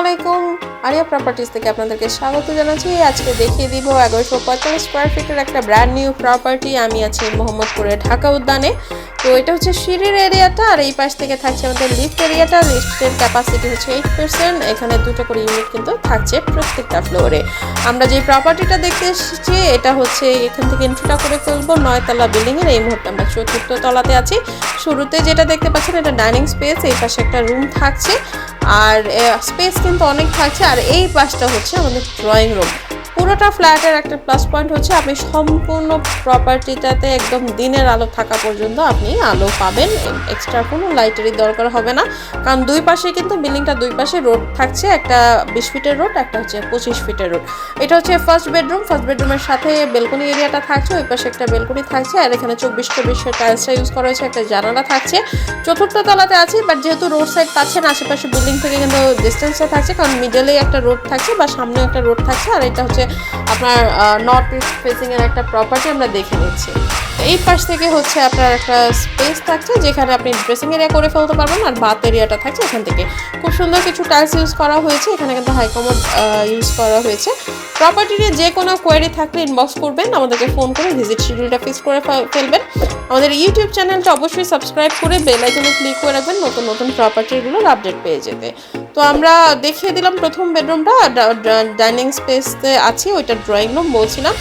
আলাইকুম, area properties থেকে আপনাদেরকে স্বাগত জানাচ্ছি। আজকে দেখিয়ে দিব 1145 স্কোয়ার ফিটের একটা ব্র্যান্ড নিউ প্রপার্টি। আমি আছি মোহাম্মদপুরে ঢাকা উদ্যানে। তো এটা হচ্ছে সিঁড়ির এরিয়াটা, আর এই পাশ থেকে থাকছে আমাদের লিফট এরিয়াটা। লিফটের ক্যাপাসিটি হচ্ছে 8%। এখানে দুটো করে ইউনিট কিন্তু থাকছে প্রত্যেকটা ফ্লোরে। আমরা যে প্রপার্টিটা দেখতে এসেছি এটা হচ্ছে এখান থেকে এন্ট্রিটা করে ফেলবো 9 তলা বিল্ডিংয়ের। এই মুহূর্তে আমরা 4র্থ তলাতে আছি। শুরুতে যেটা দেখতে পাচ্ছেন এটা ডাইনিং স্পেস, এই পাশে একটা রুম থাকছে, আর স্পেস কিন্তু অনেক থাকছে। আর এই পাশটা হচ্ছে আমাদের ড্রয়িং রুম। পুরোটা ফ্ল্যাটের একটা প্লাস পয়েন্ট হচ্ছে আপনি সম্পূর্ণ প্রপার্টিটাতে একদম দিনের আলো থাকা পর্যন্ত আপনি আলো পাবেন, এক্সট্রা কোনো লাইটেরই দরকার হবে না। কারণ দুই পাশে কিন্তু বিল্ডিংটা দুই পাশে রোড থাকছে, একটা 20 ফিটের রোড, একটা হচ্ছে 25 ফিটের রোড। এটা হচ্ছে ফার্স্ট বেডরুম। ফার্স্ট বেডরুমের সাথে বেলকনি এরিয়াটা থাকছে, ওই পাশে একটা বেলকনি থাকছে, আর এখানে 24 টাইলসটা ইউজ করা হয়েছে, একটা জানালা থাকছে। 4র্থ তলাতে আছে, বাট যেহেতু রোড সাইড পাচ্ছেন আশেপাশে বিল্ডিং থেকে কিন্তু ডিস্টেন্সটা থাকছে, কারণ মিডলে একটা রোড থাকছে বা সামনে একটা রোড থাকছে। আর এটা হচ্ছে আপনার নর্থ ইস্ট ফেসিং এর একটা প্রপার্টি আমরা দেখে নিচ্ছি। এই পাশ থেকে হচ্ছে আপনার একটা স্পেস থাকছে যেখানে আপনি ড্রেসিং এরিয়া করে ফেলতে পারবেন, আর বাথ এরিয়াটা থাকছে এখান থেকে। খুব সুন্দর কিছু টাইলস ইউজ করা হয়েছে, এখানে কিন্তু হাই কমোড ইউজ করা হয়েছে। প্রপার্টি নিয়ে যে কোনো কোয়েরি থাকলে ইনবক্স করবেন, আমাদেরকে ফোন করে ভিজিট শিডিউলটা ফিক্স করে ফেলবেন। আমাদের ইউটিউব চ্যানেলটা অবশ্যই সাবস্ক্রাইব করে বেল আইকনে ক্লিক করে রাখবেন নতুন নতুন প্রপার্টিগুলোর আপডেট পেয়ে যেতে। তো আমরা দেখিয়ে দিলাম প্রথম বেডরুমটা, ডাইনিং স্পেসতে আছে, ওইটা ড্রয়িং রুম বলছিলাম।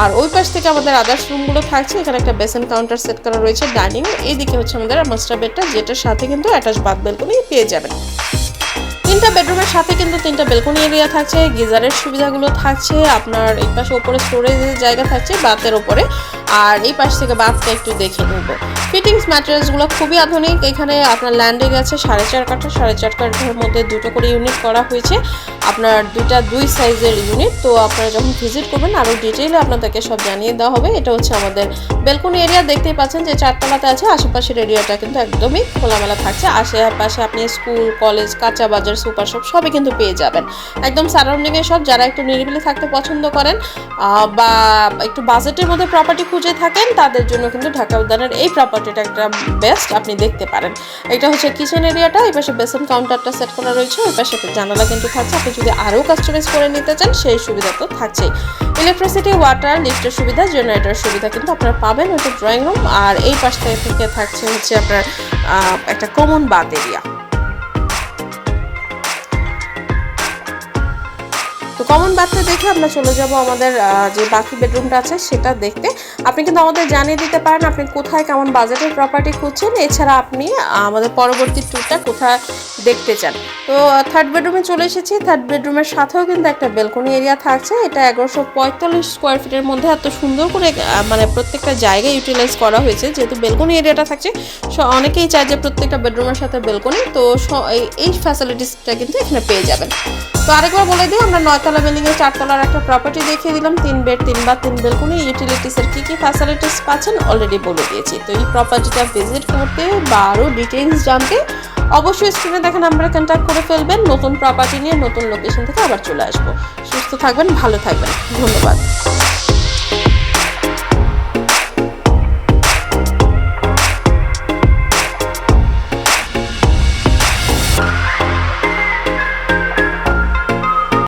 আর ওই পাশ থেকে আমাদের আদার্স রুমগুলো থাকছে, এখানে একটা বেসিন কাউন্টার সেট করা রয়েছে ডাইনিং। এইদিকে হচ্ছে আমাদের মাস্টার বেডটা, যেটার সাথে কিন্তু অ্যাটাচ বাথ বেলকনি পেয়ে যাবেন। 3টা বেডরুমের সাথে কিন্তু 3টা বেলকনি এরিয়া থাকছে, গিজারের সুবিধাগুলো থাকছে। আপনার এই পাশে ওপরে স্টোরেজের জায়গা থাকছে বাথের ওপরে, আর এই পাশ থেকে বাথটা একটু দেখে নেব। ফিটিংস ম্যাটেরিয়ালসগুলো খুবই আধুনিক। এখানে আপনার ল্যান্ডিং আছে 4.5 কাঠা, 4.5 কাঠার মধ্যে দুটো করে ইউনিট করা হয়েছে, আপনার দুই সাইজের ইউনিট। তো আপনারা যখন ভিজিট করবেন আরও ডিটেইলে আপনাদেরকে সব জানিয়ে দেওয়া হবে। এটা হচ্ছে আমাদের বেলকনি এরিয়া, দেখতেই পাচ্ছেন যে 4 তলাতে আছে। আশেপাশের এরিয়াটা কিন্তু একদমই খোলামেলা থাকছে। আশেপাশে আপনি স্কুল, কলেজ, কাঁচা বাজার, সুপার শপ সবই কিন্তু পেয়ে যাবেন একদম সারাউন্ডিংয়ে সব। যারা একটু নিরিবিলি থাকতে পছন্দ করেন বা একটু বাজেটের মধ্যে প্রপার্টি খুঁজে থাকেন, তাদের জন্য কিন্তু ঢাকা উদ্যানের এই প্রপার্টিটা একটা বেস্ট, আপনি দেখতে পারেন। এটা হচ্ছে কিচেন এরিয়াটা, এই পাশে বেসিন কাউন্টারটা সেট করা রয়েছে, ওই পাশে জানালা কিন্তু থাকছে। আপনি যদি আরও কাস্টমাইজ করে নিতে চান সেই সুবিধা তো থাকছেই। ইলেকট্রিসিটি, ওয়াটার, লিফটের সুবিধা, জেনারেটরের সুবিধা কিন্তু আপনারা পাবেন। ওইটা ড্রয়িং রুম, আর এই পাশ থেকে থাকছে হচ্ছে আপনার একটা কমন বাথ এরিয়া। তো কমন বাথটা দেখে আমরা চলে যাব আমাদের যে বাকি বেডরুমটা আছে সেটা দেখতে। আপনি কিন্তু আমাদের জানিয়ে দিতে পারেন আপনি কোথায় কেমন বাজেটের প্রপার্টি খুঁজছেন, এছাড়া আপনি আমাদের পরবর্তী ট্যুরটা কোথায় দেখতে চান। তো 3rd বেডরুমে চলে এসেছি। 3rd বেডরুমের সাথেও কিন্তু একটা বেলকনি এরিয়া থাকছে। এটা 1145 স্কোয়ার ফিটের মধ্যে এত সুন্দর করে মানে প্রত্যেকটা জায়গায় ইউটিলাইজ করা হয়েছে। যেহেতু বেলকনি এরিয়াটা থাকছে, অনেকেই চায় যে প্রত্যেকটা বেডরুমের সাথে বেলকনি, তো এই ফ্যাসিলিটিসটা কিন্তু এখানে পেয়ে যাবেন। তো আরেকবার বলে দিই, আমরা 9 তলা বিল্ডিংয়ে 4 তলার একটা প্রপার্টি দেখিয়ে দিলাম। 3 বেড, 3 বাথ, 3 বেলকনি। ইউটিলিটিসের কী ফ্যাসিলিটিস পাচ্ছেন অলরেডি বলে দিয়েছি। তো এই প্রপার্টিটা ভিজিট করতে বা আরও ডিটেইলস জানতে অবশ্যই স্ক্রিনে দেখা নাম্বারে কন্ট্যাক্ট করে ফেলবেন। নতুন প্রপার্টি নিয়ে নতুন লোকেশন থেকে আবার চলে আসবো। সুস্থ থাকবেন, ভালো থাকবেন, ধন্যবাদ।